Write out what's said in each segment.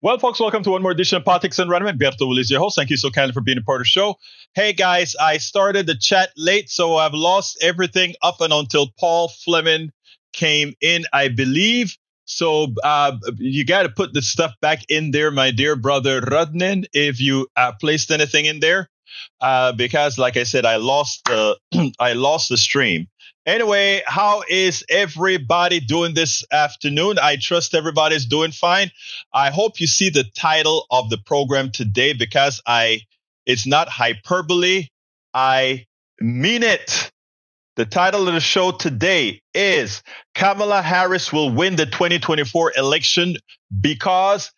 Well, folks, welcome to one more edition of Politics and Random. Egberto, Willies, your host. Thank you so kindly for being a part of the show. Hey, guys, I started the chat late, so I've lost everything up and until Paul Fleming came in, I believe. So you got to put the stuff back in there, my dear brother Rudnin, if you placed anything in there, because, like I said, I lost the stream. Anyway, how is everybody doing this afternoon? I trust everybody's doing fine. I hope you see the title of the program today because it's not hyperbole. I mean it. The title of the show today is Kamala Harris will win the 2024 election because ...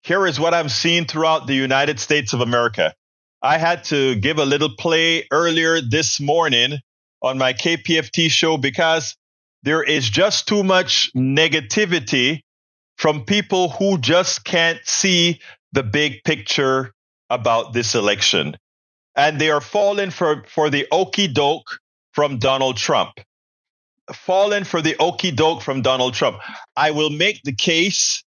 Here is what I'm seeing throughout the United States of America. I had to give a little play earlier this morning on my KPFT show because there is just too much negativity from people who just can't see the big picture about this election. And they are falling for the okie doke from Donald Trump. Falling for the okie doke from Donald Trump. I will make the case,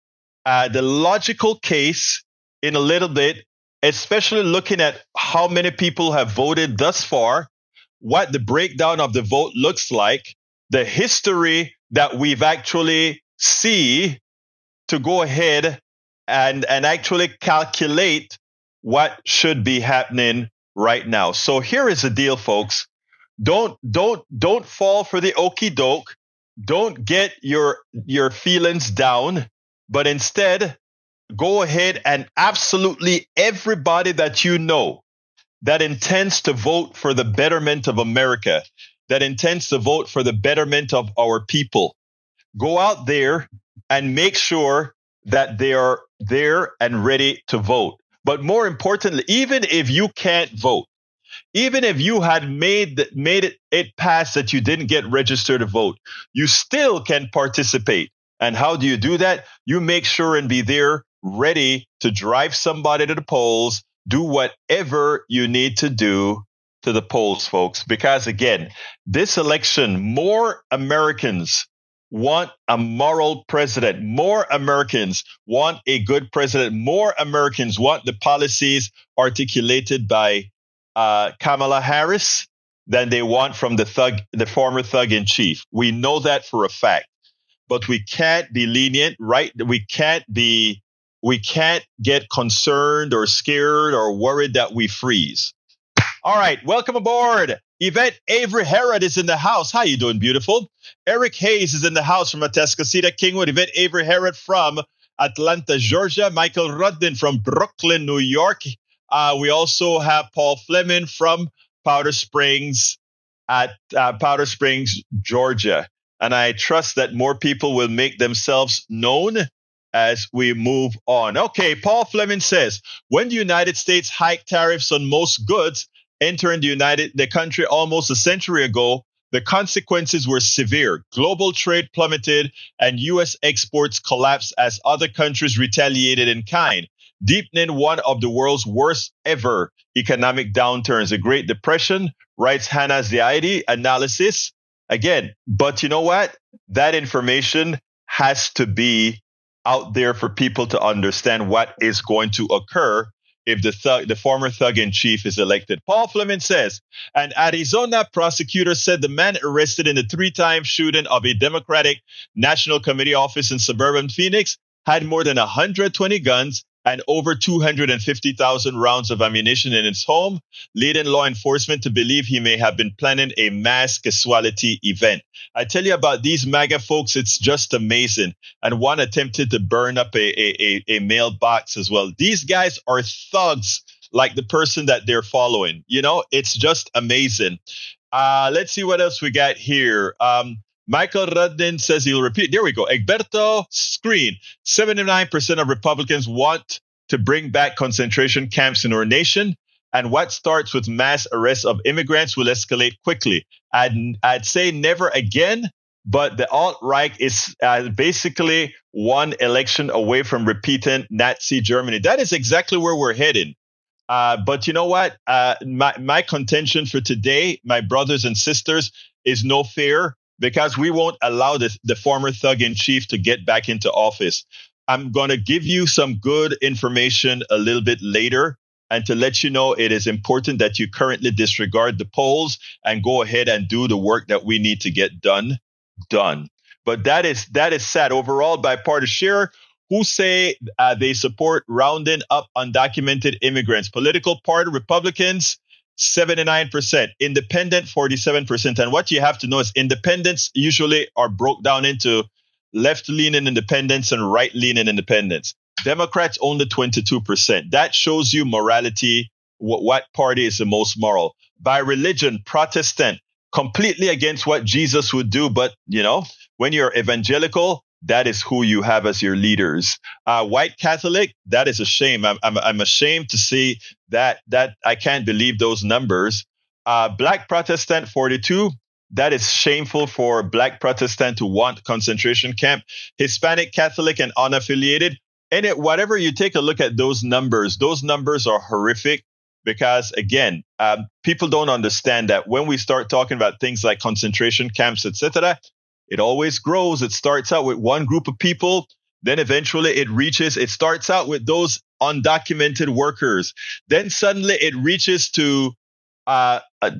the logical case in a little bit, especially looking at how many people have voted thus far, what the breakdown of the vote looks like, the history that we've actually see to go ahead and actually calculate what should be happening right now. So here is the deal, folks. Don't fall for the okie doke. Don't get your feelings down, but instead go ahead and absolutely everybody that you know that intends to vote for the betterment of America, that intends to vote for the betterment of our people, go out there and make sure that they are there and ready to vote. But more importantly, even if you can't vote, even if you had made it pass that you didn't get registered to vote, you still can participate. And how do you do that? You make sure and be there ready to drive somebody to the polls, do whatever you need to do to the polls, folks. Because again, this election, more Americans want a moral president. More Americans want a good president. More Americans want the policies articulated by Kamala Harris than they want from the former thug in chief. We know that for a fact. But we can't be lenient, right? We can't get concerned or scared or worried that we freeze. All right, welcome aboard. Yvette Avery Herod is in the house. How you doing, beautiful? Eric Hayes is in the house from Atascocita, Kingwood. Yvette Avery Herod from Atlanta, Georgia. Michael Rudden from Brooklyn, New York. We also have Paul Fleming from Powder Springs, Georgia. And I trust that more people will make themselves known as we move on. Okay, Paul Fleming says, when the United States hiked tariffs on most goods entering the country almost a century ago, the consequences were severe. Global trade plummeted and U.S. exports collapsed as other countries retaliated in kind, deepening one of the world's worst ever economic downturns. The Great Depression, writes Hannah Ziadi, analysis. Again, but you know what? That information has to be out there for people to understand what is going to occur if the former thug in chief is elected. Paul Fleming says, an Arizona prosecutor said the man arrested in the 3-time shooting of a Democratic National Committee office in suburban Phoenix had more than 120 guns and over 250,000 rounds of ammunition in his home, leading law enforcement to believe he may have been planning a mass casualty event. I tell you about these MAGA folks, it's just amazing. And one attempted to burn up a mailbox as well. These guys are thugs like the person that they're following. You know, it's just amazing. Let's see what else we got here. Michael Rudden says he'll repeat. There we go. Egberto screen. 79% of Republicans want to bring back concentration camps in our nation. And what starts with mass arrests of immigrants will escalate quickly. I'd say never again, but the alt-right is basically one election away from repeating Nazi Germany. That is exactly where we're heading. But you know what? My contention for today, my brothers and sisters, is no fear. because we won't allow the former thug in chief to get back into office. I'm going to give you some good information a little bit later, and to let you know it is important that you currently disregard the polls and go ahead and do the work that we need to get done. But that is sad. Overall, bipartisan share who say they support rounding up undocumented immigrants. Political party Republicans, 79%. Independent, 47%. And what you have to know is independents usually are broke down into left-leaning independents and right-leaning independents. Democrats only 22%. That shows you morality, what party is the most moral. By religion, Protestant, completely against what Jesus would do. But, when you're evangelical, that is who you have as your leaders. White Catholic, that is a shame. I'm ashamed to see that I can't believe those numbers. Black Protestant, 42. That is shameful for Black Protestant to want concentration camp. Hispanic Catholic and unaffiliated. And whatever you take a look at those numbers are horrific because, again, people don't understand that when we start talking about things like concentration camps, etc., it always grows. It starts out with one group of people. Then eventually it starts out with those undocumented workers. Then suddenly it reaches to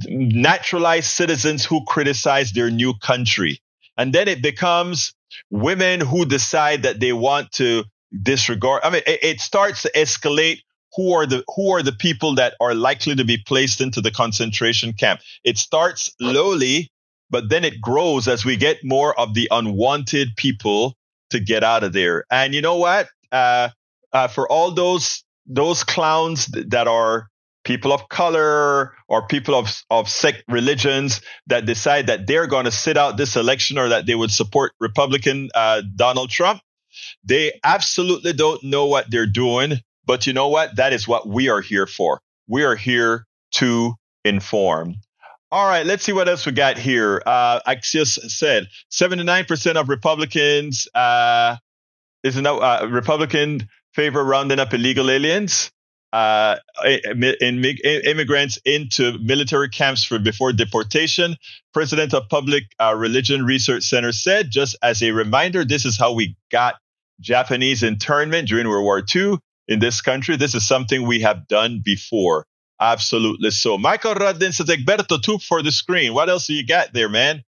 naturalized citizens who criticize their new country. And then it becomes women who decide that they want to disregard. I mean, it starts to escalate. Who are the people that are likely to be placed into the concentration camp? It starts lowly, but then it grows as we get more of the unwanted people to get out of there. And you know what? For all those clowns that are people of color or people of sect religions that decide that they're going to sit out this election or that they would support Republican Donald Trump, they absolutely don't know what they're doing. But you know what? That is what we are here for. We are here to inform. All right, let's see what else we got here. Axios said 79% of Republicans Republican favor rounding up illegal aliens, immigrants into military camps before deportation. President of Public Religion Research Center said, just as a reminder, this is how we got Japanese internment during World War II in this country. This is something we have done before. Absolutely so. Michael Ruddin says, Egberto, 2 for the screen. What else do you got there, man?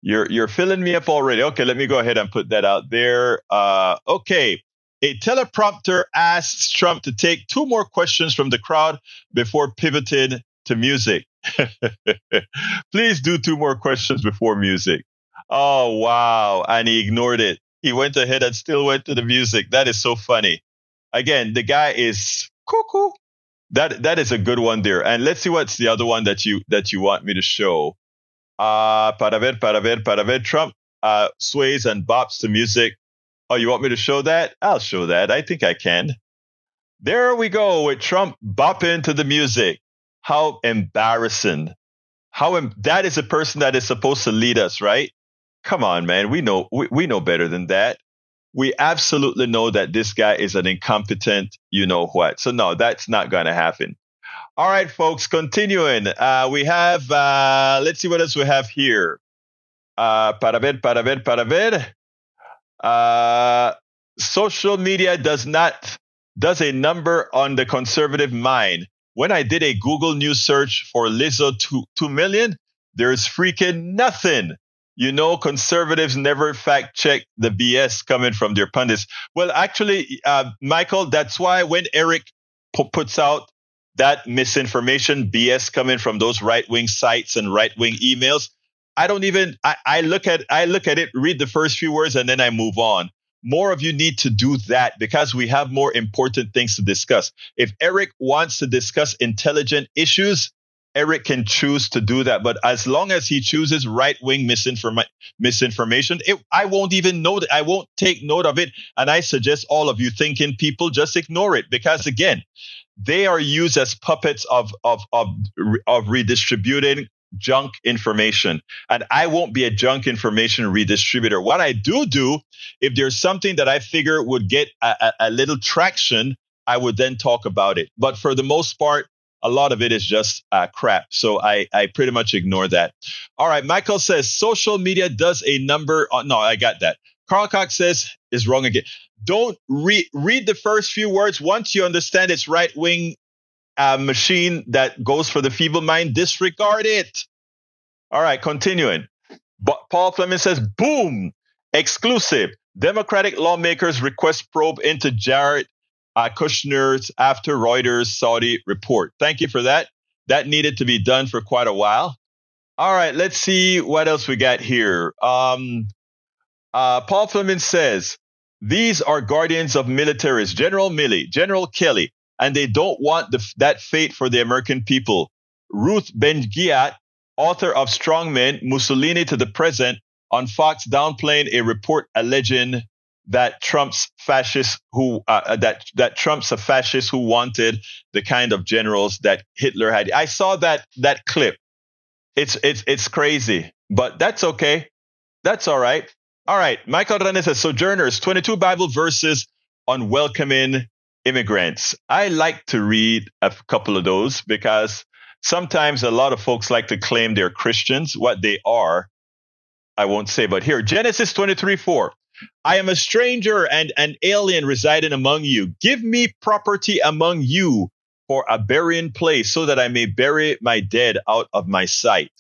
You're filling me up already. Okay, let me go ahead and put that out there. Okay. A teleprompter asks Trump to take 2 more questions from the crowd before pivoting to music. Please do 2 more questions before music. Oh, wow. And he ignored it. He went ahead and still went to the music. That is so funny. Again, the guy is cuckoo. That is a good one there. And let's see what's the other one that you want me to show. Para ver. Trump sways and bops to music. Oh, you want me to show that? I'll show that. I think I can. There we go with Trump bopping to the music. How embarrassing. That is a person that is supposed to lead us, right? Come on, man. We know better than that. We absolutely know that this guy is an incompetent, you know what. So no, that's not going to happen. All right, folks, continuing. We have, let's see what else we have here. Para ver. Social media does a number on the conservative mind. When I did a Google News search for Lizzo 2 million, there's freaking nothing. Conservatives never fact check the BS coming from their pundits. Well, actually, Michael, that's why when Eric puts out that misinformation BS coming from those right-wing sites and right-wing emails, I look at it, read the first few words, and then I move on. More of you need to do that because we have more important things to discuss. If Eric wants to discuss intelligent issues, Eric can choose to do that. But as long as he chooses right-wing misinformation, I won't even know that. I won't take note of it. And I suggest all of you thinking people just ignore it because, again, they are used as puppets of redistributing junk information. And I won't be a junk information redistributor. What I do, if there's something that I figure would get a little traction, I would then talk about it. But for the most part, a lot of it is just crap. So I pretty much ignore that. All right. Michael says social media does a number. No, I got that. Carl Cox says is wrong again. Don't read the first few words. Once you understand it's right wing machine that goes for the feeble mind, disregard it. All right. Continuing. But Paul Fleming says, boom, exclusive. Democratic lawmakers request probe into Jared Kushner's after Reuters Saudi report. Thank you for that. That needed to be done for quite a while. All right, let's see what else we got here. Paul Fleming says, these are guardians of militarists, General Milley, General Kelly, and they don't want that fate for the American people. Ruth Ben-Ghiat, author of Strongmen, Mussolini to the Present, on Fox downplaying a report alleging that Trump's that Trump's a fascist who wanted the kind of generals that Hitler had. I saw that clip. It's crazy, but that's okay. That's all right. All right. Michael René says, Sojourners, 22 Bible verses on welcoming immigrants. I like to read a couple of those because sometimes a lot of folks like to claim they're Christians. What they are, I won't say, but here, Genesis 23:4. I am a stranger and an alien residing among you. Give me property among you for a burying place so that I may bury my dead out of my sight.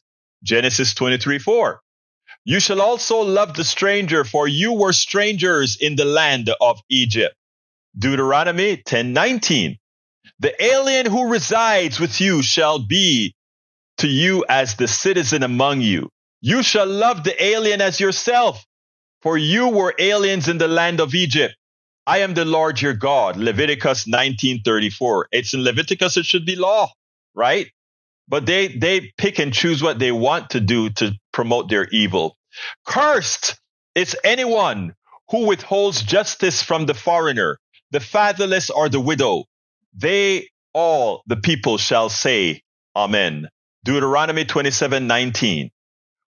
Genesis 23:4. You shall also love the stranger, for you were strangers in the land of Egypt. Deuteronomy 10:19. The alien who resides with you shall be to you as the citizen among you. You shall love the alien as yourself, for you were aliens in the land of Egypt. I am the Lord your God. Leviticus 19:34. It's in Leviticus, it should be law, right? But they pick and choose what they want to do to promote their evil. Cursed is anyone who withholds justice from the foreigner, the fatherless or the widow. They all the people shall say, Amen. Deuteronomy 27:19.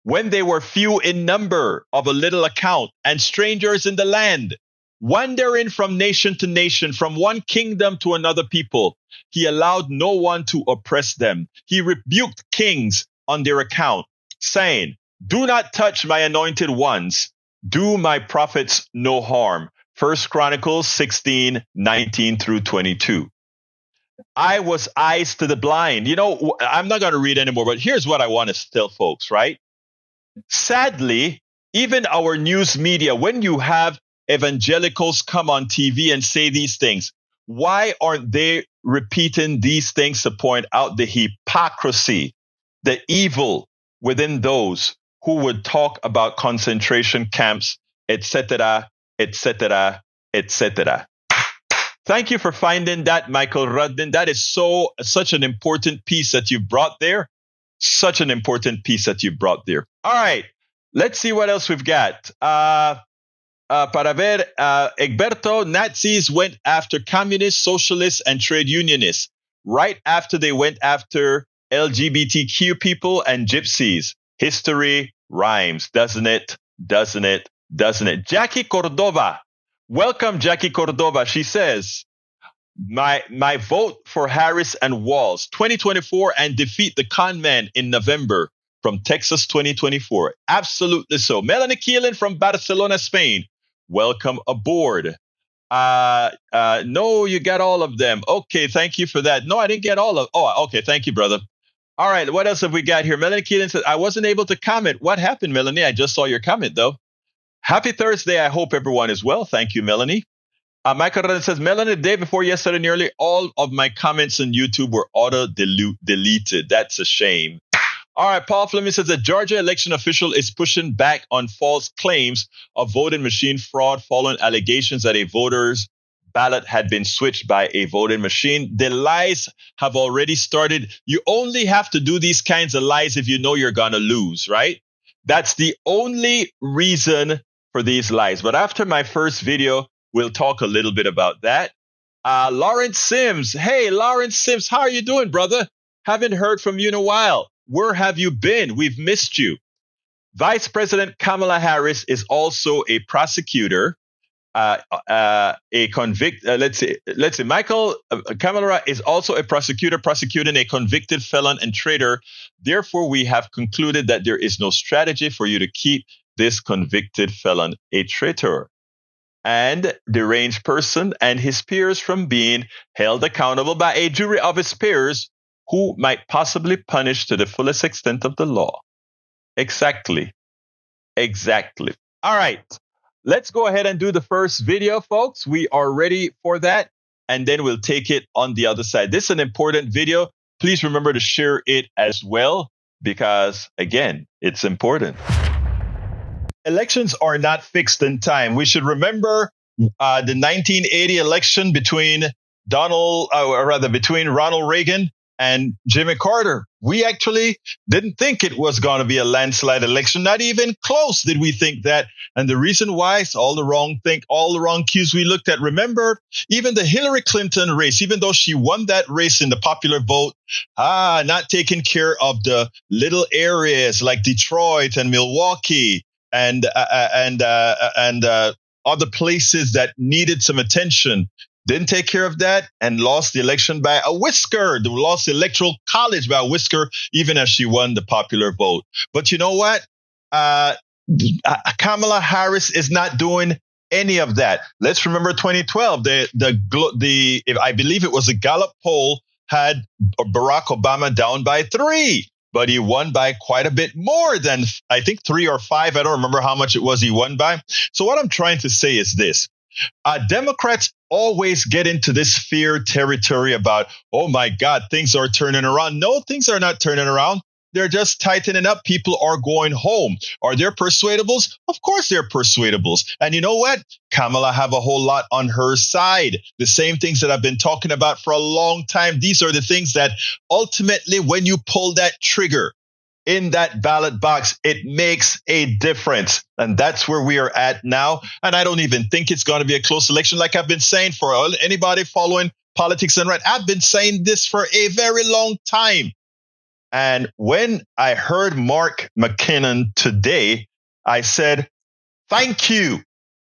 When they were few in number, of a little account, and strangers in the land, wandering from nation to nation, from one kingdom to another people, he allowed no one to oppress them. He rebuked kings on their account, saying, do not touch my anointed ones. Do my prophets no harm. 1 Chronicles 16:19 through 22. I was eyes to the blind. You know, I'm not going to read anymore, but here's what I want to tell folks, right? Sadly, even our news media, when you have evangelicals come on TV and say these things, why aren't they repeating these things to point out the hypocrisy, the evil within those who would talk about concentration camps, etc., etc., etc.? Thank you for finding that, Michael Rudden. That is such an important piece that you brought there. Such an important piece that you brought there. All right, let's see what else we've got. Para ver, Egberto, Nazis went after communists, socialists, and trade unionists right after they went after LGBTQ people and gypsies. History rhymes, doesn't it? Doesn't it? Doesn't it? Jackie Cordova. Welcome, Jackie Cordova. She says, my vote for Harris and Walz 2024 and defeat the con man in November from Texas 2024. Absolutely so. Melanie Keelan from Barcelona, Spain. Welcome aboard. No, you got all of them. Okay, thank you for that. No, I didn't get all of. Oh, okay, thank you, brother. All right, what else have we got here? Melanie Keelan said, I wasn't able to comment. What happened, Melanie? I just saw your comment, though. Happy Thursday. I hope everyone is well. Thank you, Melanie. Michael Rana says, Melanie, the day before yesterday, nearly all of my comments on YouTube were auto-deleted. That's a shame. All right, Paul Fleming says, the Georgia election official is pushing back on false claims of voting machine fraud following allegations that a voter's ballot had been switched by a voting machine. The lies have already started. You only have to do these kinds of lies if you know you're going to lose, right? That's the only reason for these lies. But after my first video, we'll talk a little bit about that. Lawrence Sims. Hey, Lawrence Sims, how are you doing, brother? Haven't heard from you in a while. Where have you been? We've missed you. Vice President Kamala Harris is also a prosecutor. a convict. Let's say Kamala is also a prosecutor prosecuting a convicted felon and traitor. Therefore, we have concluded that there is no strategy for you to keep this convicted felon a traitor and deranged person and his peers from being held accountable by a jury of his peers who might possibly punish to the fullest extent of the law. Exactly. All right. Let's go ahead and do the first video, folks. We are ready for that, and then we'll take it on the other side. This is an important video. Please remember to share it as well, because, again, it's important. Elections are not fixed in time. We should remember the 1980 election between between Ronald Reagan and Jimmy Carter. We actually didn't think it was going to be a landslide election. Not even close did we think that. And the reason why is all the wrong cues we looked at. Remember, even the Hillary Clinton race, even though she won that race in the popular vote, not taking care of the little areas like Detroit and Milwaukee and other places that needed some attention. Didn't take care of that and lost the election by a whisker. They lost the electoral college by a whisker, even as she won the popular vote. But you know what? Kamala Harris is not doing any of that. Let's remember 2012. I believe it was a Gallup poll had Barack Obama down by 3, but he won by quite a bit more than, I think, 3 or 5. I don't remember how much it was he won by. So what I'm trying to say is this. Democrats always get into this fear territory about, oh my God, things are turning around. No, things are not turning around. They're just tightening up. People are going home. Are there persuadables? Of course they're persuadables. And you know what? Kamala have a whole lot on her side. The same things that I've been talking about for a long time. These are the things that ultimately, when you pull that trigger in that ballot box, it makes a difference. And that's where we are at now. And I don't even think it's going to be a close election. Like I've been saying for anybody following politics and right, I've been saying this for a very long time. And when I heard Mark McKinnon today, I said, thank you.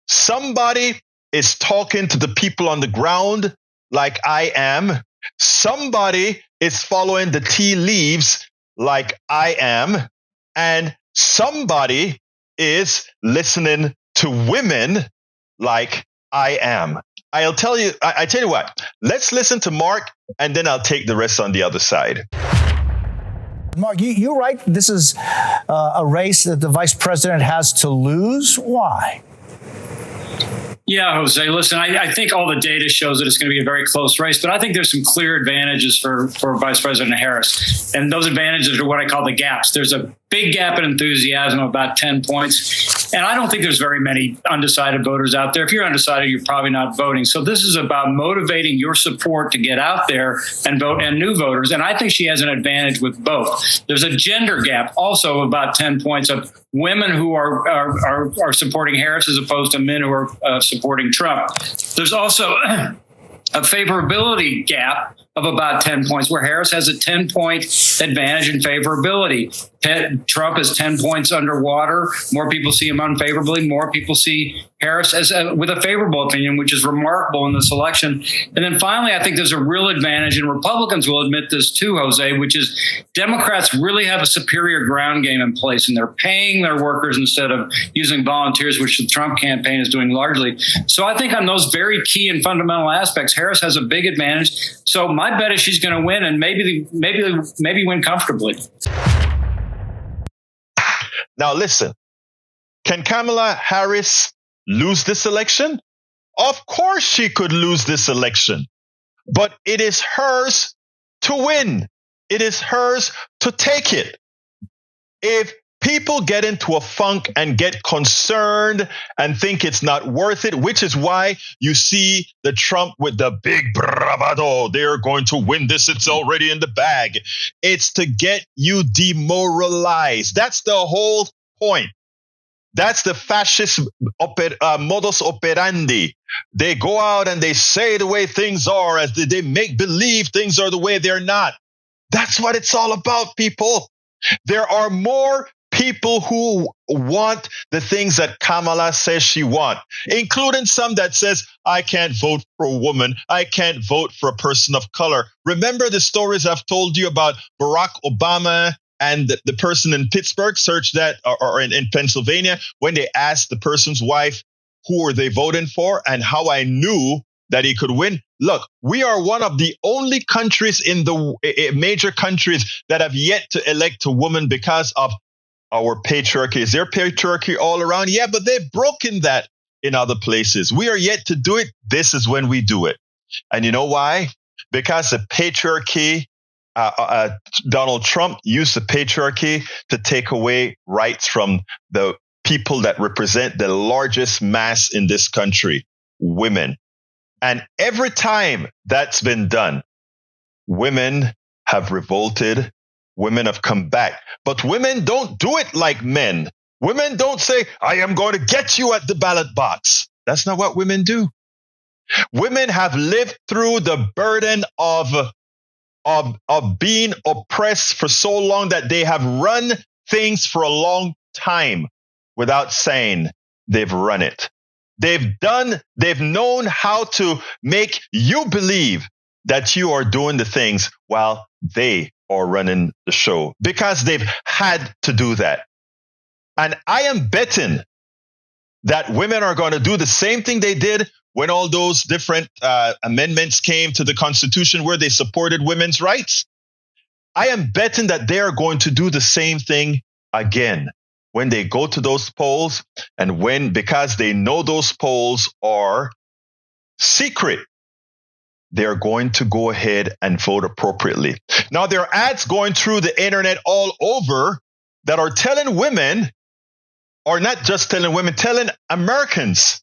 Somebody is talking to the people on the ground like I am. Somebody is following the tea leaves like I am, and somebody is listening to women like I am. I tell you what, let's listen to Mark, and then I'll take the rest on the other side. Mark, you're right. This is a race that the vice president has to lose. Why? Yeah, Jose, listen, I think all the data shows that it's going to be a very close race, but I think there's some clear advantages for Vice President Harris. And those advantages are what I call the gaps. There's a big gap in enthusiasm, about 10 points. And I don't think there's very many undecided voters out there. If you're undecided, you're probably not voting. So this is about motivating your support to get out there and vote, and new voters. And I think she has an advantage with both. There's a gender gap also of about 10 points of women who are supporting Harris as opposed to men who are supporting Trump. There's also a favorability gap of about 10 points, where Harris has a 10-point advantage in favorability. Trump is 10 points underwater. More people see him unfavorably. More people see Harris as with a favorable opinion, which is remarkable in this election. And then finally, I think there's a real advantage, and Republicans will admit this too, Jose, which is Democrats really have a superior ground game in place, and they're paying their workers instead of using volunteers, which the Trump campaign is doing largely. So I think on those very key and fundamental aspects, Harris has a big advantage. So my bet is she's going to win, and maybe win comfortably. Now, listen, can Kamala Harris lose this election? Of course she could lose this election, but it is hers to win. It is hers to take it. If people get into a funk and get concerned and think it's not worth it, which is why you see the Trump with the big bravado, they're going to win this, it's already in the bag. It's to get you demoralized. That's the whole point. That's the fascist modus operandi. They go out and they say the way things are, as they make believe things are the way they're not. That's what it's all about, people. There are more people who want the things that Kamala says she wants, including some that says, I can't vote for a woman. I can't vote for a person of color. Remember the stories I've told you about Barack Obama and the person in Pittsburgh, search that, or in Pennsylvania, when they asked the person's wife, who were they voting for, and how I knew that he could win. Look, we are one of the only countries in the major countries that have yet to elect a woman because of our patriarchy. Is there patriarchy all around? Yeah, but they've broken that in other places. We are yet to do it. This is when we do it. And you know why? Because the patriarchy, Donald Trump used the patriarchy to take away rights from the people that represent the largest mass in this country, women. And every time that's been done, women have revolted. Women have come back. But women don't do it like men. Women don't say, I am going to get you at the ballot box. That's not what women do. Women have lived through the burden of being oppressed for so long that they have run things for a long time without saying they've run it. They've known how to make you believe that you are doing the things while they are running the show, because they've had to do that. And I am betting that women are going to do the same thing they did when all those different amendments came to the Constitution where they supported women's rights. I am betting that they are going to do the same thing again when they go to those polls, and because they know those polls are secret, they're going to go ahead and vote appropriately. Now, there are ads going through the internet all over that are telling women, or not just telling women, telling Americans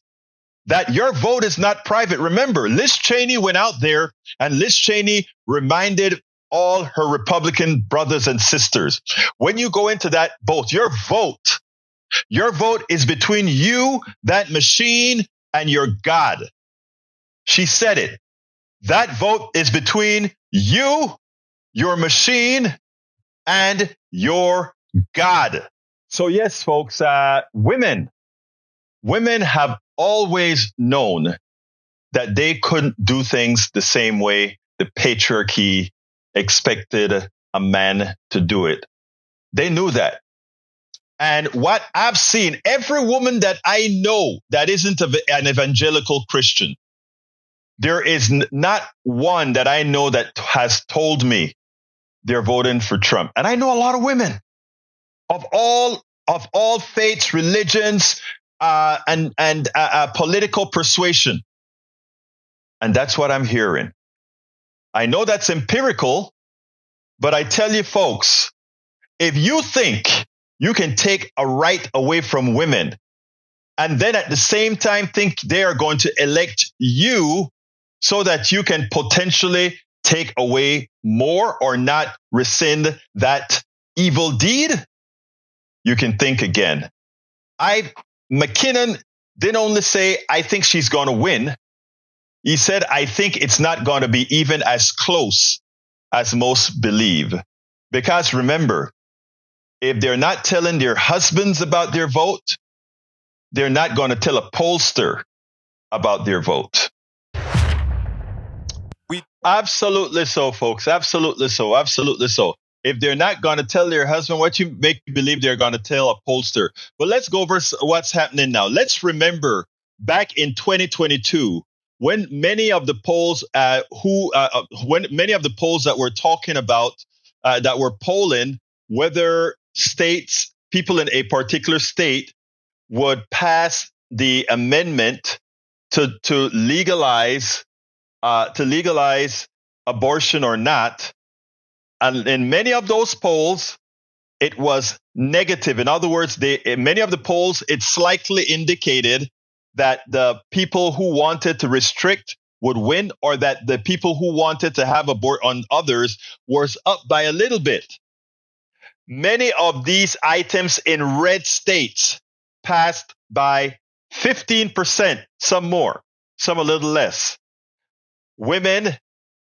that your vote is not private. Remember, Liz Cheney went out there, and Liz Cheney reminded all her Republican brothers and sisters, when you go into that vote, your vote is between you, that machine, and your God. She said it. That vote is between you, your machine, and your God. So yes, folks, women have always known that they couldn't do things the same way the patriarchy expected a man to do it. They knew that. And what I've seen, every woman that I know that isn't an evangelical Christian, there is not one that I know that has told me they're voting for Trump. And I know a lot of women of all faiths, religions, and political persuasion. And that's what I'm hearing. I know that's empirical, but I tell you, folks, if you think you can take a right away from women and then at the same time think they are going to elect you so that you can potentially take away more or not rescind that evil deed, you can think again. McKinnon didn't only say, I think she's going to win. He said, I think it's not going to be even as close as most believe. Because remember, if they're not telling their husbands about their vote, they're not going to tell a pollster about their vote. Absolutely so, folks. Absolutely so. Absolutely so. If they're not going to tell their husband, what you make you believe they're going to tell a pollster. But let's go over what's happening now. Let's remember back in 2022, when many of the polls, when many of the polls that we're talking about, that were polling whether states, people in a particular state, would pass the amendment to legalize abortion or not. And in many of those polls, it was negative. In other words, in many of the polls, it slightly indicated that the people who wanted to restrict would win, or that the people who wanted to have abort on others was up by a little bit. Many of these items in red states passed by 15%, some more, some a little less. Women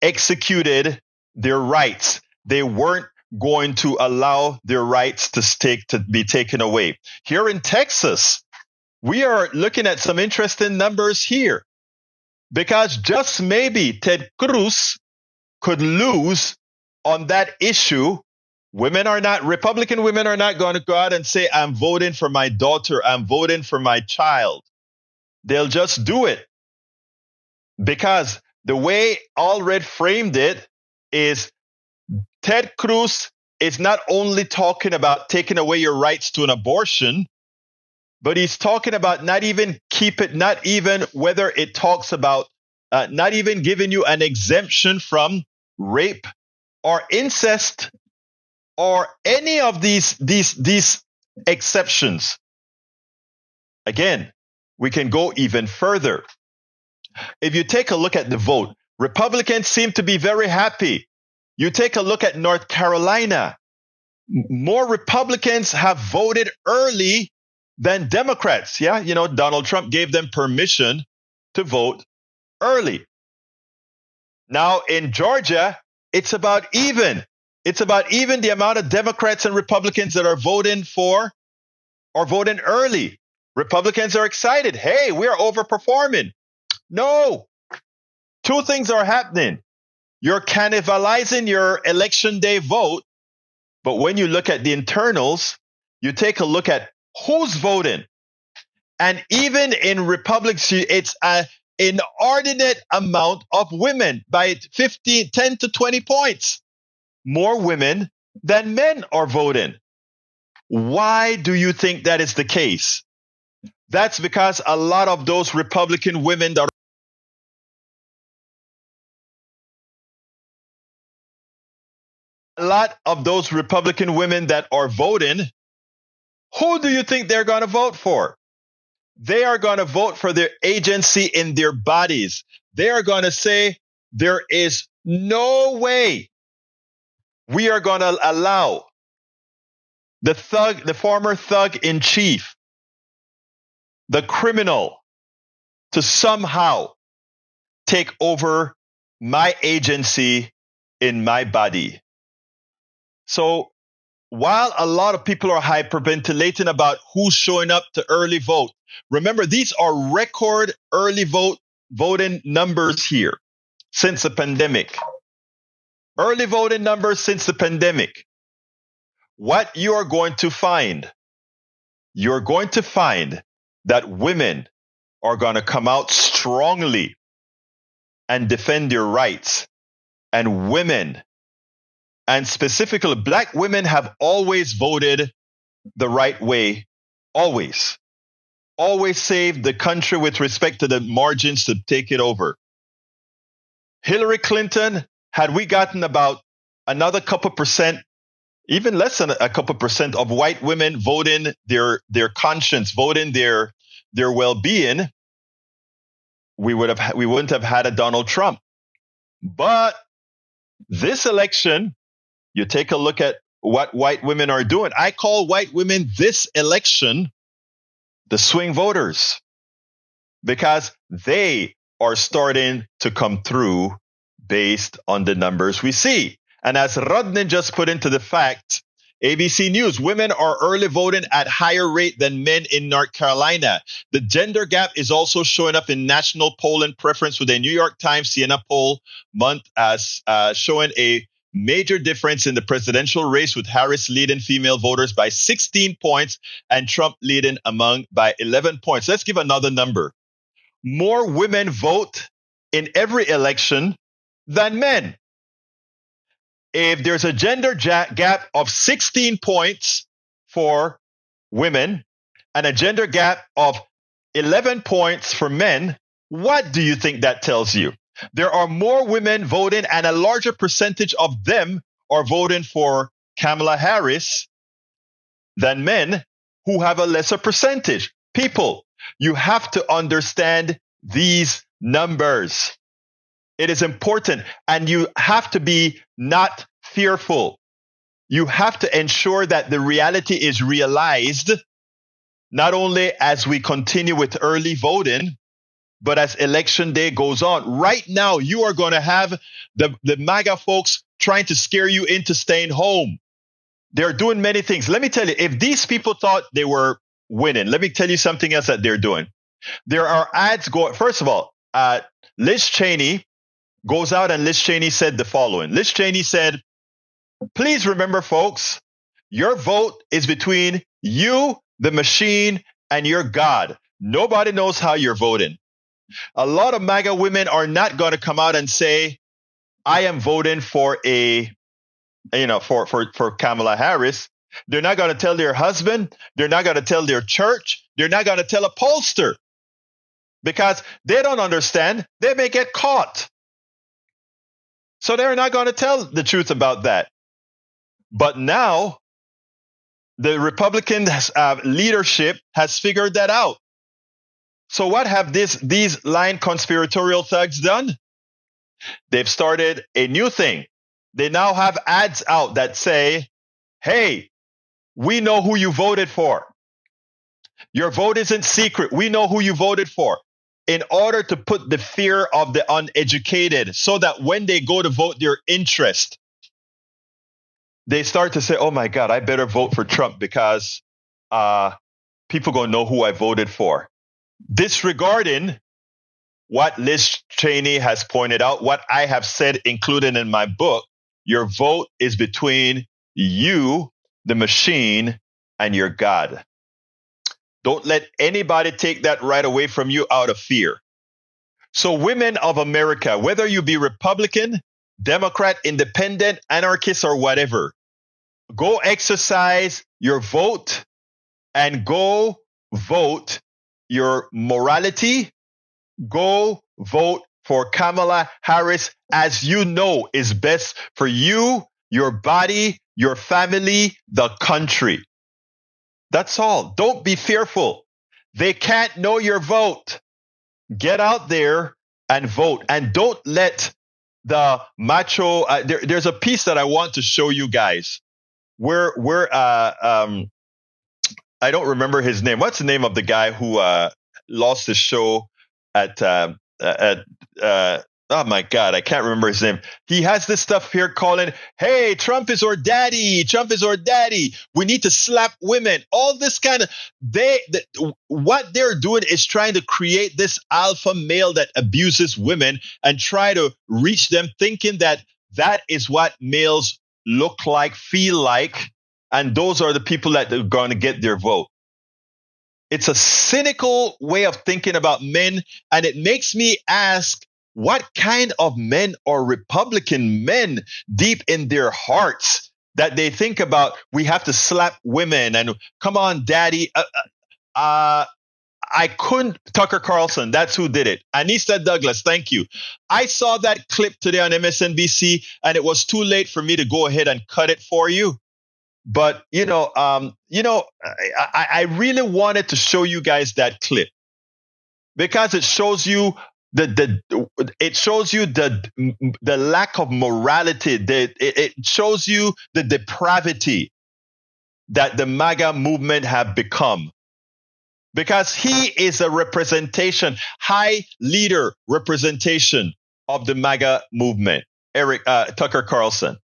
executed their rights. They weren't going to allow their rights to be taken away. Here in Texas, we are looking at some interesting numbers here, because just maybe Ted Cruz could lose on that issue. Republican women are not going to go out and say, I'm voting for my daughter, I'm voting for my child. They'll just do it. Because the way Allred framed it is Ted Cruz is not only talking about taking away your rights to an abortion, but he's talking about not even whether it talks about not even giving you an exemption from rape or incest or any of these exceptions. Again, we can go even further. If you take a look at the vote, Republicans seem to be very happy. You take a look at North Carolina. More Republicans have voted early than Democrats. Yeah, Donald Trump gave them permission to vote early. Now in Georgia, it's about even. It's about even the amount of Democrats and Republicans that are voting early. Republicans are excited. Hey, we're overperforming. No. Two things are happening. You're cannibalizing your election day vote. But when you look at the internals, you take a look at who's voting. And even in Republicans, it's an inordinate amount of women by 10 to 20 points. More women than men are voting. Why do you think that is the case? That's because a lot of those Republican women that are voting, who do you think they're going to vote for? They are going to vote for their agency in their bodies. They are going to say, there is no way we are going to allow the former thug in chief, the criminal, to somehow take over my agency in my body. So while a lot of people are hyperventilating about who's showing up to early vote, remember, these are record early voting numbers here since the pandemic. Early voting numbers since the pandemic. What you are going to find, you're going to find that women are going to come out strongly and defend their rights. And women, and specifically Black women, have always voted the right way. Always. Always saved the country with respect to the margins to take it over. Hillary Clinton, had we gotten about another couple percent, even less than a couple percent of white women voting their conscience, voting their well-being, we wouldn't have had a Donald Trump. But this election, you take a look at what white women are doing. I call white women this election the swing voters, because they are starting to come through based on the numbers we see. And as Rodney just put into the fact, ABC News, women are early voting at higher rate than men in North Carolina. The gender gap is also showing up in national polling preference, with a New York Times Siena poll month as showing a major difference in the presidential race, with Harris leading female voters by 16 points and Trump leading by 11 points. Let's give another number. More women vote in every election than men. If there's a gender gap of 16 points for women and a gender gap of 11 points for men, what do you think that tells you? There are more women voting, and a larger percentage of them are voting for Kamala Harris than men, who have a lesser percentage. People, you have to understand these numbers. It is important, and you have to be not fearful. You have to ensure that the reality is realized, not only as we continue with early voting, but as election day goes on. Right now, you are going to have the MAGA folks trying to scare you into staying home. They're doing many things. Let me tell you, if these people thought they were winning, let me tell you something else that they're doing. There are ads going. First of all, Liz Cheney goes out, and Liz Cheney said the following. Liz Cheney said, please remember, folks, your vote is between you, the machine, and your God. Nobody knows how you're voting. A lot of MAGA women are not going to come out and say, I am voting for for Kamala Harris. They're not going to tell their husband. They're not going to tell their church. They're not going to tell a pollster because they don't understand. They may get caught. So they're not going to tell the truth about that. But now the Republican leadership has figured that out. So what have these lying conspiratorial thugs done? They've started a new thing. They now have ads out that say, hey, we know who you voted for. Your vote isn't secret. We know who you voted for. In order to put the fear of the uneducated so that when they go to vote their interest, they start to say, oh my God, I better vote for Trump because people going to know who I voted for. Disregarding what Liz Cheney has pointed out, what I have said, included in my book, your vote is between you, the machine, and your God. Don't let anybody take that right away from you out of fear. So women of America, whether you be Republican, Democrat, Independent, anarchist, or whatever, go exercise your vote and go vote your morality. Go vote for Kamala Harris, as you know is best for you, your body, your family, the country. That's all. Don't be fearful. They can't know your vote. Get out there and vote. And don't let the macho. There's a piece that I want to show you guys. Where I don't remember his name. What's the name of the guy who lost his show at oh my God, I can't remember his name. He has this stuff here calling, hey, Trump is our daddy. Trump is our daddy. We need to slap women. All this kind of, what they're doing is trying to create this alpha male that abuses women and try to reach them thinking that that is what males look like, feel like, and those are the people that are going to get their vote. It's a cynical way of thinking about men, and it makes me ask, what kind of men are Republican men deep in their hearts that they think about, we have to slap women and come on, daddy. I couldn't. Tucker Carlson, that's who did it. Anissa Douglas, thank you. I saw that clip today on MSNBC, and it was too late for me to go ahead and cut it for you. But, I really wanted to show you guys that clip because it shows you the lack of morality. It shows you the depravity that the MAGA movement have become. Because he is a representation, high leader representation of the MAGA movement, Tucker Carlson.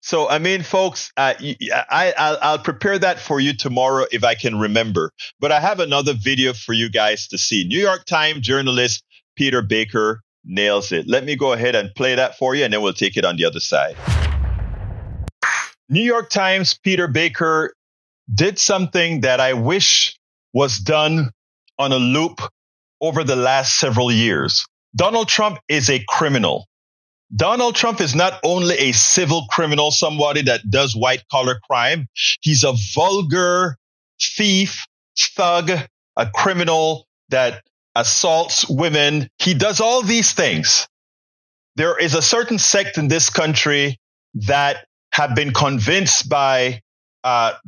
So, I mean, folks, I'll prepare that for you tomorrow if I can remember. But I have another video for you guys to see. New York Times journalist Peter Baker nails it. Let me go ahead and play that for you, and then we'll take it on the other side. New York Times Peter Baker did something that I wish was done on a loop over the last several years. Donald Trump is a criminal. Donald Trump is not only a civil criminal, somebody that does white-collar crime. He's a vulgar thief, thug, a criminal that assaults women. He does all these things. There is a certain sect in this country that have been convinced by the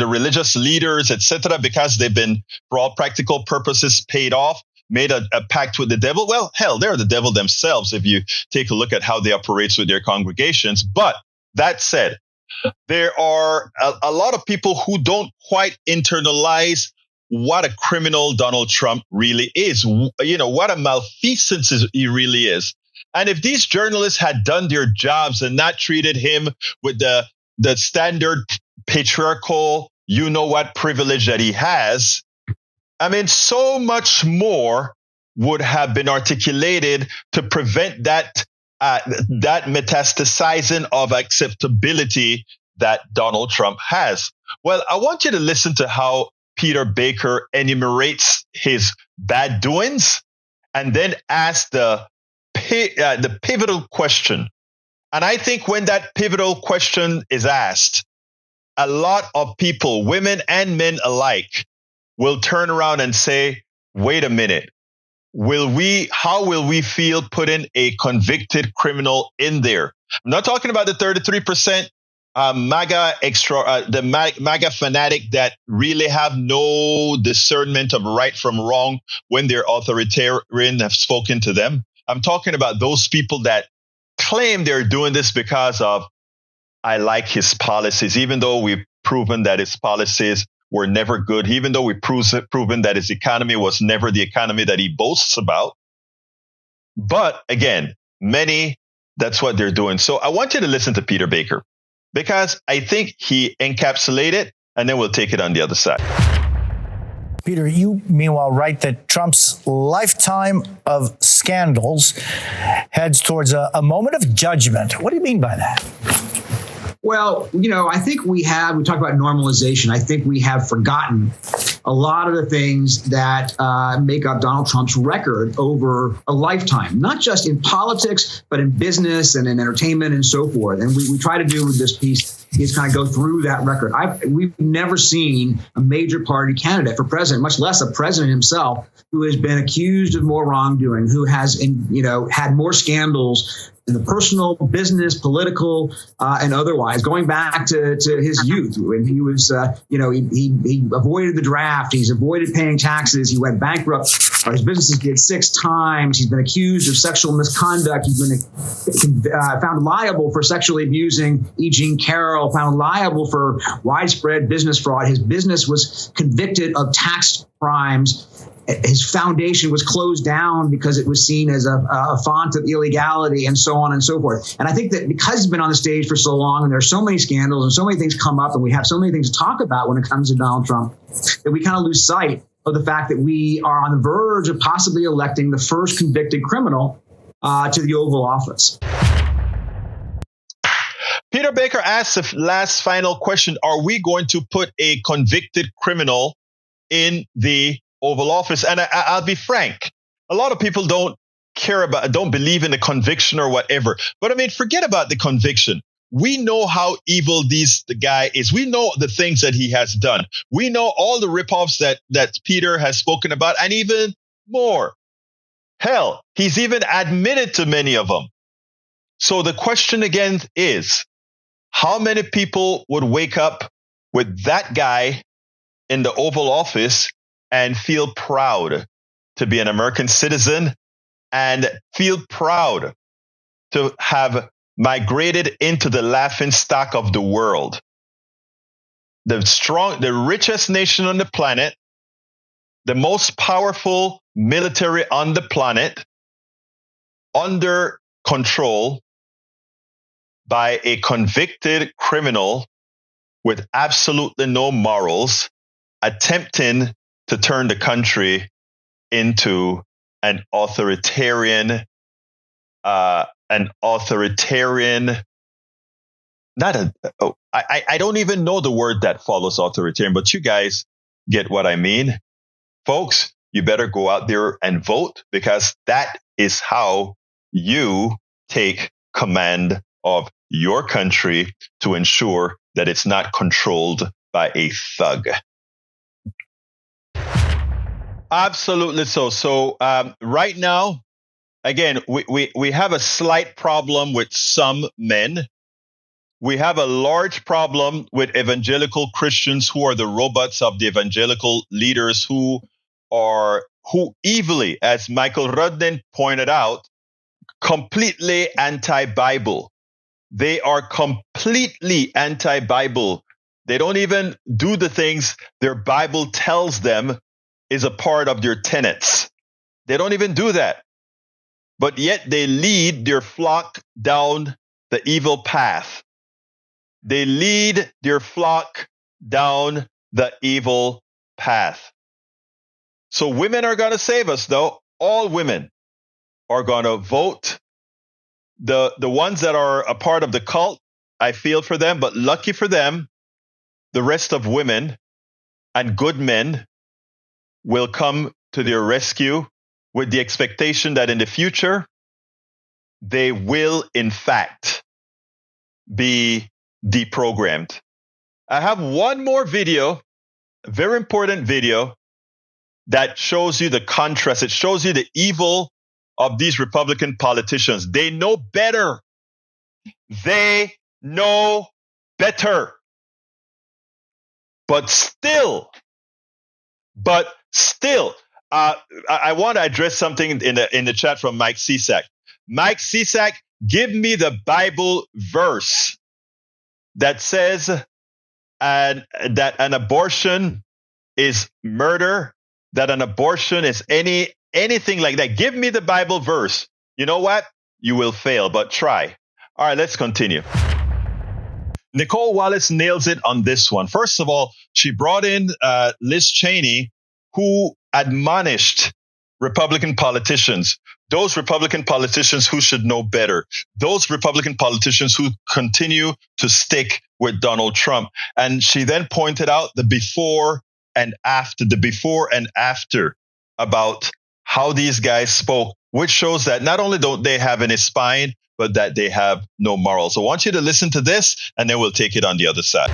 religious leaders, etc., because they've been, for all practical purposes, paid off, made a pact with the devil. Well, hell, they're the devil themselves if you take a look at how they operate with their congregations. But that said, there are a lot of people who don't quite internalize what a criminal Donald Trump really is. What a malfeasance he really is. And if these journalists had done their jobs and not treated him with the standard patriarchal, you know what privilege that he has, I mean, so much more would have been articulated to prevent that metastasizing of acceptability that Donald Trump has. Well, I want you to listen to how Peter Baker enumerates his bad doings and then ask the pivotal question. And I think when that pivotal question is asked, a lot of people, women and men alike, will turn around and say, wait a minute. How will we feel putting a convicted criminal in there? I'm not talking about the 33% MAGA fanatic that really have no discernment of right from wrong when their authoritarian have spoken to them. I'm talking about those people that claim they're doing this because of, I like his policies, even though we've proven that his policies were never good, even though we've proven that his economy was never the economy that he boasts about. But again, many, that's what they're doing. So I want you to listen to Peter Baker, because I think he encapsulated, and then we'll take it on the other side. Peter, you meanwhile write that Trump's lifetime of scandals heads towards a moment of judgment. What do you mean by that? Well, I think we talk about normalization. I think we have forgotten a lot of the things that make up Donald Trump's record over a lifetime, not just in politics, but in business and in entertainment and so forth. And we try to do with this piece is kind of go through that record. We've never seen a major party candidate for president, much less a president himself, who has been accused of more wrongdoing, who has, had more scandals in the personal, business, political, and otherwise, going back to his youth when he was, he avoided the draft. He's avoided paying taxes. He went bankrupt. His businesses did 6 times. He's been accused of sexual misconduct. He's been found liable for sexually abusing E. Jean Carroll, found liable for widespread business fraud. His business was convicted of tax crimes. His foundation was closed down because it was seen as a font of illegality and so on and so forth. And I think that because he's been on the stage for so long and there's so many scandals and so many things come up and we have so many things to talk about when it comes to Donald Trump, that we kind of lose sight of the fact that we are on the verge of possibly electing the first convicted criminal to the Oval Office. Peter Baker asks the last final question. Are we going to put a convicted criminal in the Oval Office? And I'll be frank, a lot of people don't believe in the conviction or whatever. But I mean, forget about the conviction. We know how evil the guy is. We know the things that he has done. We know all the ripoffs that Peter has spoken about, and even more. Hell, he's even admitted to many of them. So the question again is, how many people would wake up with that guy in the Oval Office and feel proud to be an American citizen and feel proud to have migrated into the laughingstock of the world? The richest nation on the planet, the most powerful military on the planet, under control by a convicted criminal with absolutely no morals, attempting to turn the country into an authoritarian, I don't even know the word that follows authoritarian, but you guys get what I mean. Folks, you better go out there and vote, because that is how you take command of your country to ensure that it's not controlled by a thug. Absolutely so. So right now, again, we have a slight problem with some men. We have a large problem with evangelical Christians who are the robots of the evangelical leaders who evilly, as Michael Rudden pointed out, completely anti-Bible. They are completely anti-Bible. They don't even do the things their Bible tells them is a part of their tenets. They don't even do that. but yet they lead their flock down the evil path. They lead their flock down the evil path. So women are going to save us, though. All women are going to vote. The ones that are a part of the cult, I feel for them, but lucky for them, the rest of women and good men will come to their rescue with the expectation that in the future, they will, in fact, be deprogrammed. I have one more video, a very important video, that shows you the contrast. It shows you the evil of these Republican politicians. They know better. They know better. But still, I want to address something in the chat from Mike Cisak. Mike Cisak, give me the Bible verse that says that an abortion is murder, that an abortion is anything like that. Give me the Bible verse. You know what? You will fail, but try. All right, let's continue. Nicole Wallace nails it on this one. First of all, she brought in Liz Cheney, who admonished Republican politicians, those Republican politicians who should know better, those Republican politicians who continue to stick with Donald Trump. And she then pointed out the before and after about how these guys spoke, which shows that not only don't they have any spine, but that they have no morals. So I want you to listen to this, and then we'll take it on the other side.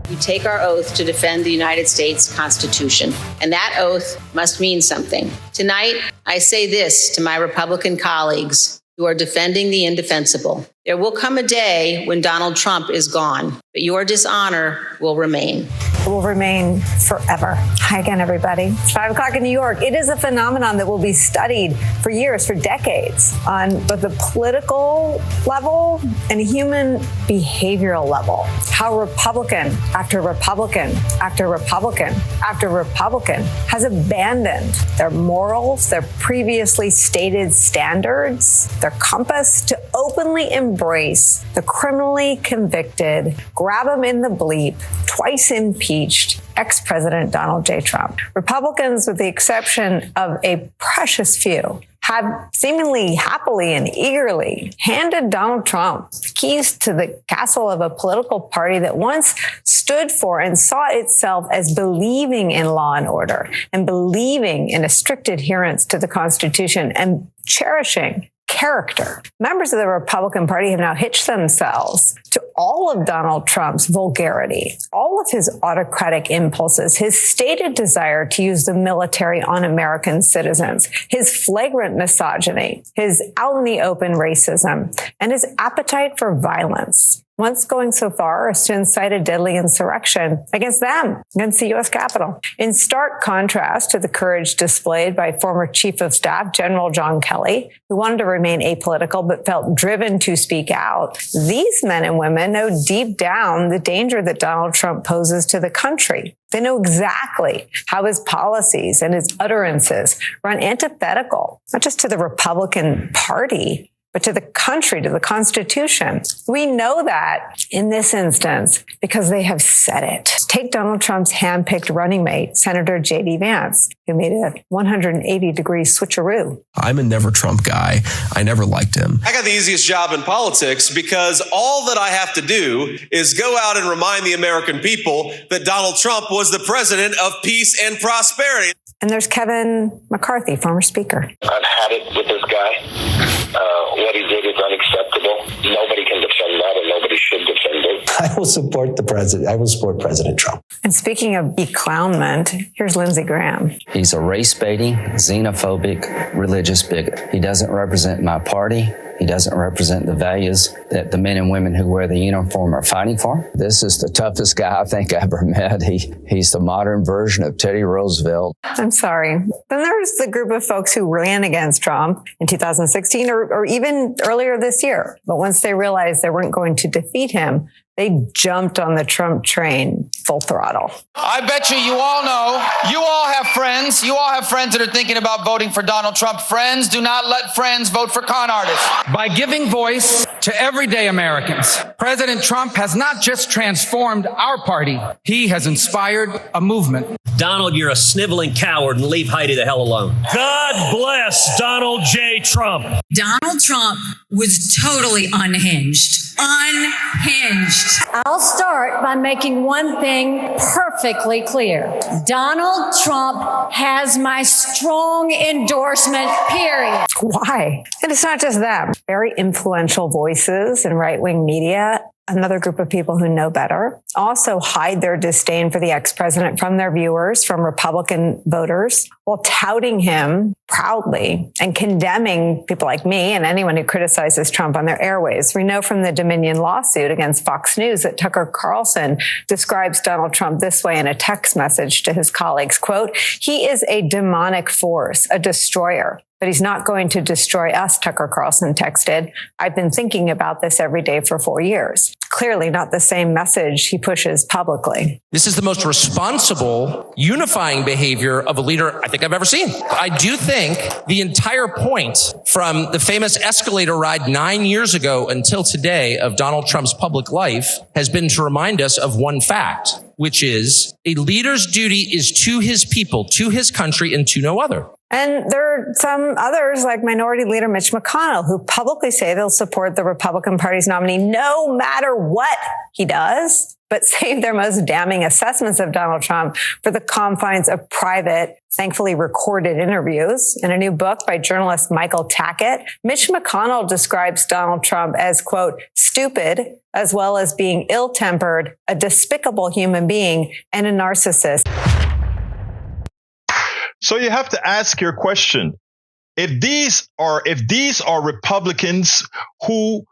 We take our oath to defend the United States Constitution, and that oath must mean something. Tonight, I say this to my Republican colleagues who are defending the indefensible. There will come a day when Donald Trump is gone, but your dishonor will remain. It will remain forever. Hi again, everybody. It's 5 o'clock in New York. It is a phenomenon that will be studied for years, for decades, on both the political level and human behavioral level. How Republican after Republican after Republican after Republican has abandoned their morals, their previously stated standards, their compass to openly embrace the criminally convicted, grab him in the bleep, twice impeached ex-President Donald J. Trump. Republicans, with the exception of a precious few, have seemingly happily and eagerly handed Donald Trump the keys to the castle of a political party that once stood for and saw itself as believing in law and order and believing in a strict adherence to the Constitution and cherishing character. Members of the Republican Party have now hitched themselves to all of Donald Trump's vulgarity, all of his autocratic impulses, his stated desire to use the military on American citizens, his flagrant misogyny, his out in the open racism, and his appetite for violence. Once going so far as to incite a deadly insurrection against them, against the U.S. Capitol. In stark contrast to the courage displayed by former Chief of Staff General John Kelly, who wanted to remain apolitical but felt driven to speak out, these men and women know deep down the danger that Donald Trump poses to the country. They know exactly how his policies and his utterances run antithetical, not just to the Republican Party, but to the country, to the Constitution. We know that in this instance because they have said it. Take Donald Trump's handpicked running mate, Senator J.D. Vance, who made a 180-degree switcheroo. I'm a never Trump guy. I never liked him. I got the easiest job in politics because all that I have to do is go out and remind the American people that Donald Trump was the president of peace and prosperity. And there's Kevin McCarthy, former speaker. I've had it with this guy. What he did is unacceptable. Nobody can defend that, and nobody should defend it. I will support the president. I will support President Trump. And speaking of beclownment, here's Lindsey Graham. He's a race-baiting, xenophobic, religious bigot. He doesn't represent my party. He doesn't represent the values that the men and women who wear the uniform are fighting for. This is the toughest guy I think I ever met. He's the modern version of Teddy Roosevelt. I'm sorry. Then there's the group of folks who ran against Trump in 2016 or even earlier this year. But once they realized they weren't going to defeat him, they jumped on the Trump train full throttle. I bet you all know, you all have friends friends. You all have friends that are thinking about voting for Donald Trump. Friends, do not let friends vote for con artists. By giving voice to everyday Americans, President Trump has not just transformed our party, he has inspired a movement. Donald, you're a sniveling coward, and leave Heidi the hell alone. God bless Donald J. Trump. Donald Trump was totally unhinged. Unhinged. I'll start by making one thing perfectly clear. Donald Trump has my strong endorsement, period. Why? And it's not just them. Very influential voices in right-wing media, another group of people who know better, also hide their disdain for the ex-president from their viewers, from Republican voters, while touting him proudly and condemning people like me and anyone who criticizes Trump on their airwaves. We know from the Dominion lawsuit against Fox News that Tucker Carlson describes Donald Trump this way in a text message to his colleagues, quote, "He is a demonic force, a destroyer. But he's not going to destroy us," Tucker Carlson texted. "I've been thinking about this every day for 4 years." Clearly not the same message he pushes publicly. This is the most responsible, unifying behavior of a leader I think I've ever seen. I do think the entire point from the famous escalator ride 9 years ago until today of Donald Trump's public life has been to remind us of one fact, which is a leader's duty is to his people, to his country, and to no other. And there are some others, like Minority Leader Mitch McConnell, who publicly say they'll support the Republican Party's nominee no matter what he does, but save their most damning assessments of Donald Trump for the confines of private, thankfully recorded interviews. In a new book by journalist Michael Tackett, Mitch McConnell describes Donald Trump as, quote, stupid, as well as being ill-tempered, a despicable human being, and a narcissist. So you have to ask your question. If these are Republicans who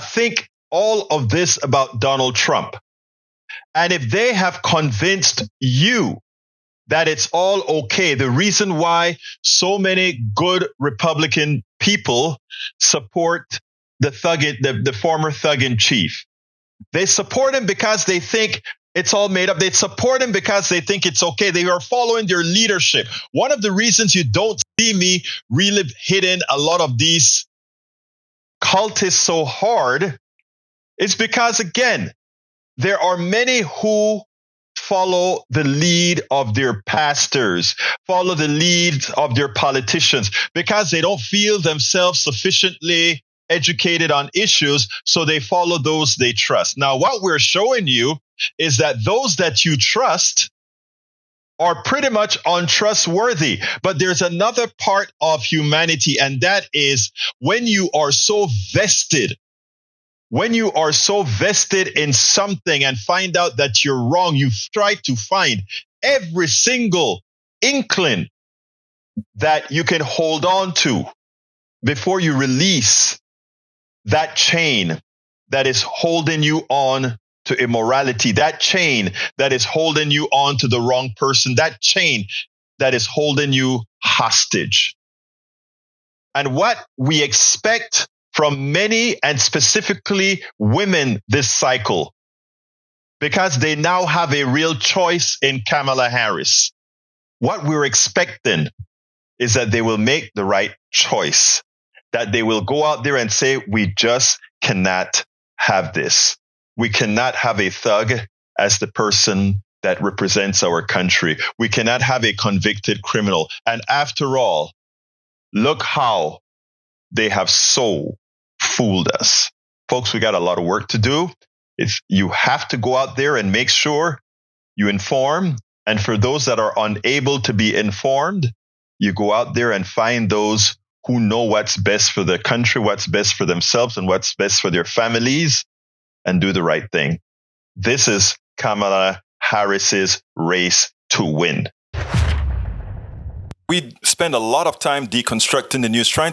think all of this about Donald Trump, and if they have convinced you that it's all okay, the reason why so many good Republican people support the former thug in chief, they support him because they think it's all made up. They support him because they think it's okay. They are following their leadership. One of the reasons you don't see me really hitting a lot of these cultists so hard is because, again, there are many who follow the lead of their pastors, follow the lead of their politicians, because they don't feel themselves sufficiently educated on issues, so they follow those they trust. Now, what we're showing you is that those that you trust are pretty much untrustworthy. But there's another part of humanity, and that is when you are so vested in something and find out that you're wrong, you try to find every single inkling that you can hold on to before you release that chain that is holding you on to immorality, that chain that is holding you on to the wrong person, that chain that is holding you hostage. And what we expect from many, and specifically women this cycle, because they now have a real choice in Kamala Harris, what we're expecting is that they will make the right choice, that they will go out there and say, we just cannot have this. We cannot have a thug as the person that represents our country. We cannot have a convicted criminal. And after all, look how they have so fooled us. Folks, we got a lot of work to do. You have to go out there and make sure you inform. And for those that are unable to be informed, you go out there and find those who know what's best for the country, what's best for themselves, and what's best for their families, and do the right thing. This is Kamala Harris's race to win. We spend a lot of time deconstructing the news, trying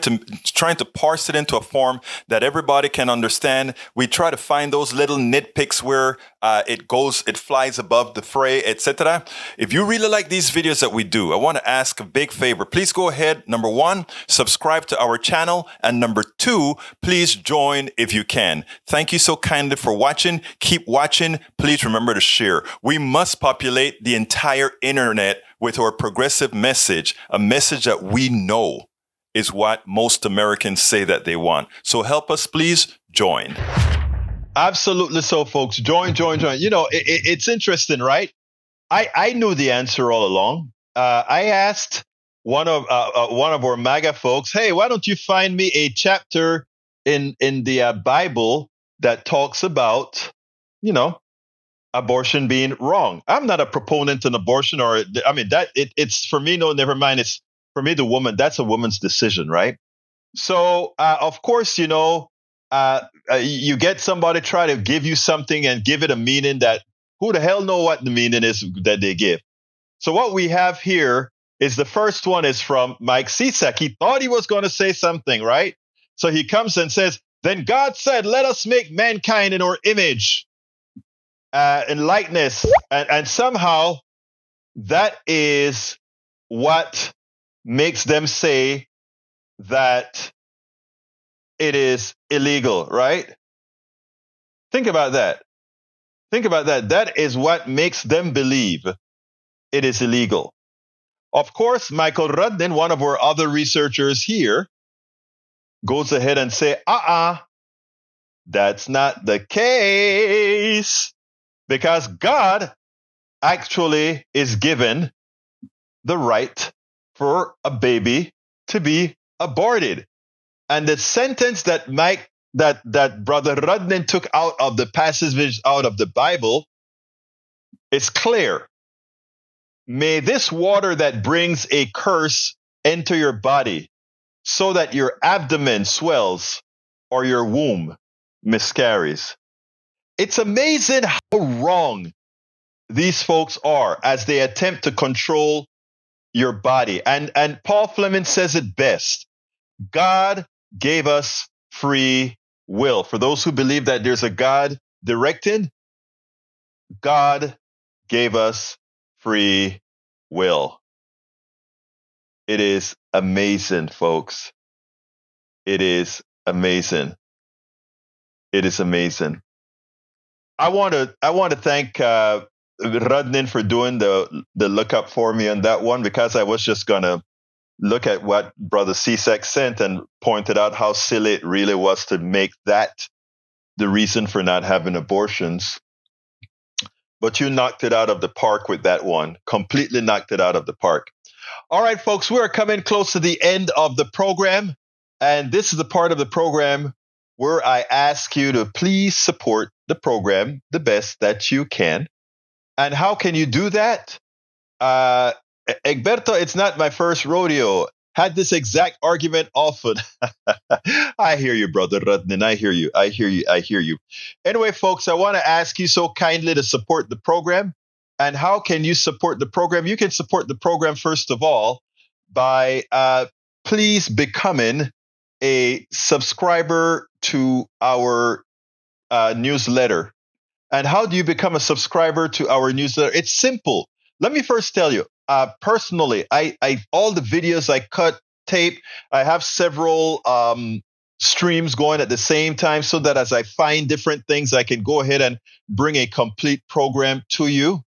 to parse it into a form that everybody can understand. We try to find those little nitpicks where it flies above the fray, etc. If you really like these videos that we do, I want to ask a big favor. Please go ahead. Number 1, subscribe to our channel. And number 2, please join if you can. Thank you so kindly for watching. Keep watching. Please remember to share. We must populate the entire internet with our progressive message, a message that we know is what most Americans say that they want. So help us, please join. Absolutely so, folks. Join. You know, it's interesting, right? I knew the answer all along. I asked one of our MAGA folks, hey, why don't you find me a chapter in the Bible that talks about, you know, abortion being wrong. I'm not a proponent in abortion, it's for me, no, never mind. It's for me, the woman, that's a woman's decision, right? So, of course, you know, you get somebody try to give you something and give it a meaning that who the hell know what the meaning is that they give. So what we have here is the first one is from Mike Cisak. He thought he was going to say something, right? So he comes and says, then God said, let us make mankind in our image and likeness. And somehow that is what makes them say that it is illegal, right? Think about that. That is what makes them believe it is illegal. Of course, Michael Rudnin, one of our other researchers here, goes ahead and say, that's not the case. Because God actually is given the right for a baby to be aborted. And the sentence that Brother Rudnin took out of the passage out of the Bible is clear. May this water that brings a curse enter your body so that your abdomen swells or your womb miscarries. It's amazing how wrong these folks are as they attempt to control your body. And Paul Fleming says it best. God gave us free will. For those who believe that there's a God directing, God gave us free will. It is amazing, folks. It is amazing. It is amazing. I want to thank Rudnin for doing the lookup for me on that one, because I was just gonna look at what Brother Cisak sent and pointed out how silly it really was to make that the reason for not having abortions. But you knocked it out of the park with that one. Completely knocked it out of the park. All right, folks, we are coming close to the end of the program. And this is the part of the program where I ask you to please support the program the best that you can. And how can you do that? Egberto, it's not my first rodeo. Had this exact argument often. I hear you, Brother Rudnin. I hear you. Anyway, folks, I want to ask you so kindly to support the program. And how can you support the program? You can support the program, first of all, by please becoming a subscriber to our newsletter. And how do you become a subscriber to our newsletter? It's simple. Let me first tell you, personally, I all the videos I cut, tape, I have several streams going at the same time so that as I find different things, I can go ahead and bring a complete program to you.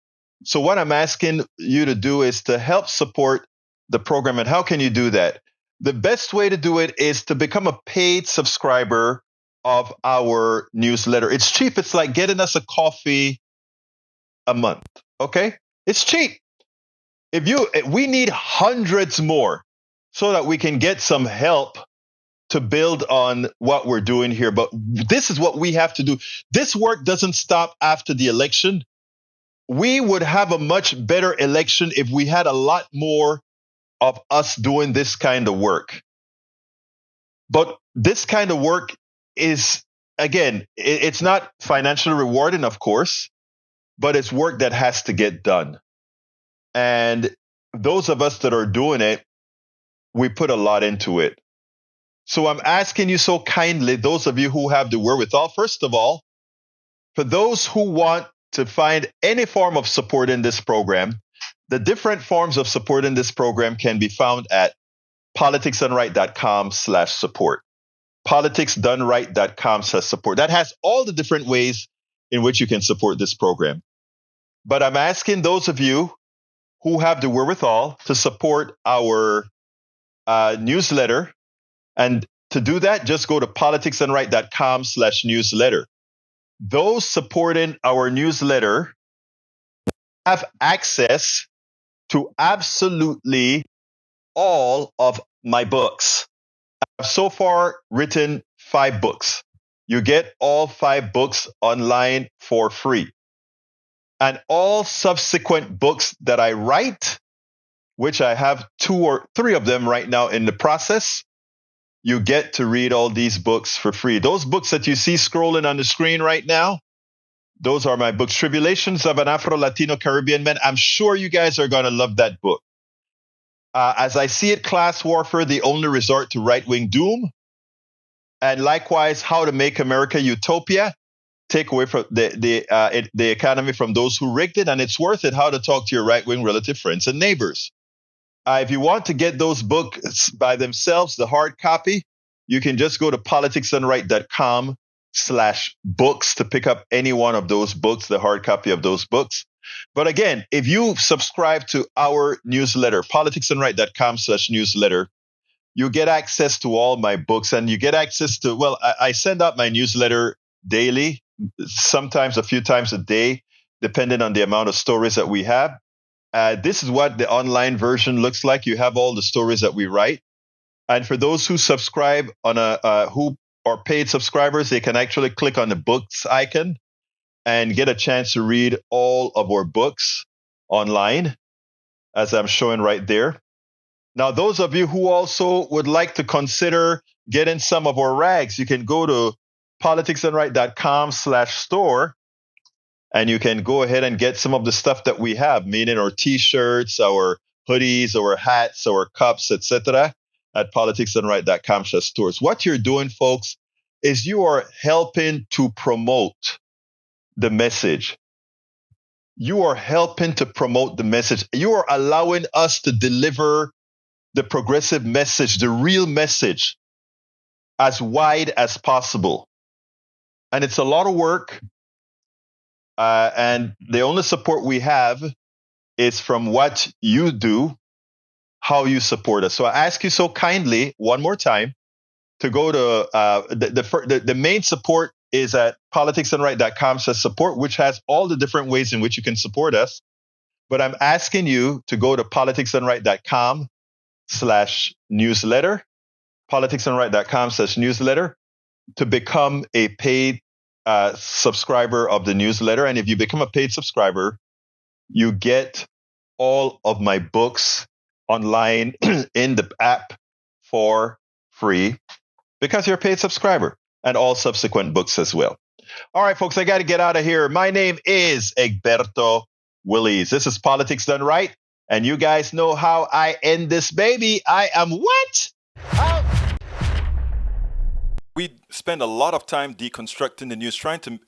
So what I'm asking you to do is to help support the program. And how can you do that? The best way to do it is to become a paid subscriber of our newsletter. It's cheap. It's like getting us a coffee a month. Okay? It's cheap. We need hundreds more so that we can get some help to build on what we're doing here. But this is what we have to do. This work doesn't stop after the election. We would have a much better election if we had a lot more of us doing this kind of work. But this kind of work is, again, it's not financially rewarding, of course, but it's work that has to get done. And those of us that are doing it, we put a lot into it. So I'm asking you so kindly, those of you who have the wherewithal, first of all, for those who want to find any form of support in this program, the different forms of support in this program can be found at politicsdoneright.com/support. politicsdoneright.com/support. That has all the different ways in which you can support this program. But I'm asking those of you who have the wherewithal to support our newsletter. And to do that, just go to politicsdoneright.com/newsletter. Those supporting our newsletter have access to absolutely all of my books. I've so far written 5 books. You get all 5 books online for free. And all subsequent books that I write, which I have 2 or 3 of them right now in the process, you get to read all these books for free. Those books that you see scrolling on the screen right now, those are my books. Tribulations of an Afro-Latino Caribbean Man. I'm sure you guys are going to love that book. As I see it, Class Warfare, the only resort to right-wing doom. And likewise, How to Make America Utopia. Take away from the economy from those who rigged it. And it's worth it, How to Talk to Your Right-Wing Relative Friends and Neighbors. If you want to get those books by themselves, the hard copy, you can just go to politicsdoneright.com/books to pick up any one of those books, the hard copy of those books. But again, if you subscribe to our newsletter, politicsdoneright.com/newsletter, you get access to all my books, and you get access to, well, I send out my newsletter daily, sometimes a few times a day, depending on the amount of stories that we have. This is what the online version looks like. You have all the stories that we write. And for those who subscribe on who are paid subscribers, they can actually click on the books icon and get a chance to read all of our books online, as I'm showing right there. Now, those of you who also would like to consider getting some of our rags, you can go to politicsdoneright.com/store. And you can go ahead and get some of the stuff that we have, meaning our T-shirts, our hoodies, our hats, our cups, etc. at politicsdoneright.com/stores. What you're doing, folks, is you are helping to promote the message. You are helping to promote the message. You are allowing us to deliver the progressive message, the real message, as wide as possible. And it's a lot of work. And the only support we have is from what you do, how you support us. So I ask you so kindly one more time to go to the main support is at politicsdoneright.com/support, which has all the different ways in which you can support us. But I'm asking you to go to politicsdoneright.com/newsletter, politicsdoneright.com/newsletter, to become a paid subscriber of the newsletter. And if you become a paid subscriber, you get all of my books online in the app for free because you're a paid subscriber, and all subsequent books as well. All right, folks, I got to get out of here. My name is Egberto Willies. This is Politics Done Right. And you guys know how I end this baby. I am what? We spend a lot of time deconstructing the news, trying to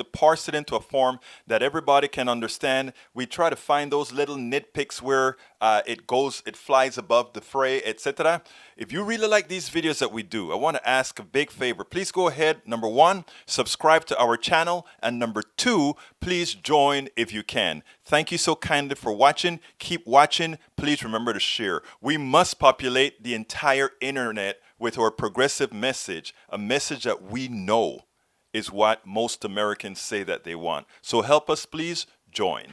parse it into a form that everybody can understand. We try to find those little nitpicks where it flies above the fray, etc. If you really like these videos that we do, I want to ask a big favor. Please go ahead, number 1, subscribe to our channel, and number 2, please join if you can. Thank you so kindly for watching. Keep watching. Please remember to share. We must populate the entire internet with our progressive message, a message that we know is what most Americans say that they want. So help us, please join.